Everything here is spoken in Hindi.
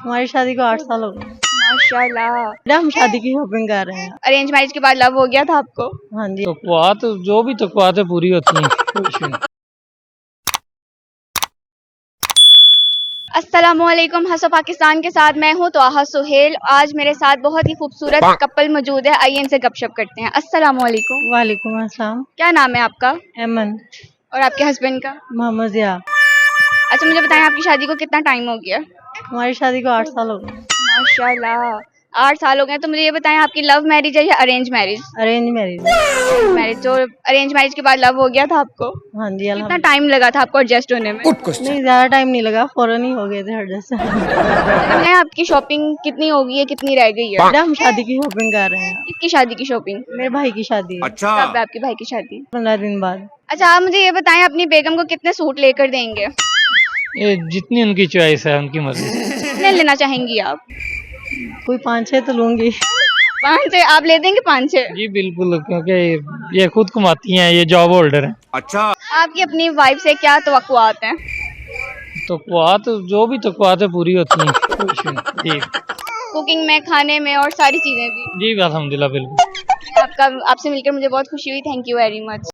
हमारी शादी को 8 साल हो गए। माशाल्लाह। हम शादी की शॉपिंग कर रहे हैं। अरेंज मैरिज के बाद लव हो गया था आपको? हाँ जी। तक़वात जो भी तक़वातें पूरी होती हैं। अस्सलामुअलैकुम, हंसो पाकिस्तान के साथ मैं हूँ तोहा सुहेल। आज मेरे साथ बहुत ही खूबसूरत कपल मौजूद है, आइए इनसे गपशप करते हैं। अस्सलामुअलैकुम। वालेकुम अस्सलाम। क्या नाम है आपका एमन। और आपके हस्बैंड का? मोहम्मद ज़िया। अच्छा, मुझे बताएं आपकी शादी को कितना टाइम हो गया? हमारी शादी को 8 साल हो गए। माशाल्लाह, 8 साल हो गए। तो मुझे ये बताएं आपकी लव मैरिज है या arrange marriage? Arrange marriage. Marriage. तो अरेंज मैरिज के बाद लव हो गया था आपको? हाँ जी। कितना टाइम लगा था आपको एडजस्ट होने में? नहीं, ज्यादा टाइम नहीं लगा, फौरन ही हो गए थे एडजस्ट। बताएं आपकी शॉपिंग कितनी हो गई है, कितनी रह गई है? हम शादी की शॉपिंग कर रहे हैं। किसकी शादी की शॉपिंग? मेरे भाई की शादी है। कब है आपके भाई की शादी? 15 दिन बाद। अच्छा, आप मुझे ये बताएं अपनी बेगम को कितने सूट लेकर देंगे? ये जितनी उनकी चॉइस है, उनकी मर्जी। कितने लेना चाहेंगी आप? कोई 5-6 तो लूंगी। 5-6 आप ले देंगे? 5-6? जी बिल्कुल, क्योंकि ये खुद कमाती हैं, ये जॉब होल्डर है। अच्छा। आपकी अपनी वाइफ से क्या तवक्कुआत हैं? तक़वात जो भी तक़वातें पूरी होती हैं। जी कुकिंग में, खाने में और सारी चीजें भी? जी अल्हम्दुलिल्लाह, बिल्कुल। आपसे मिलकर मुझे बहुत खुशी हुई। Thank you very much.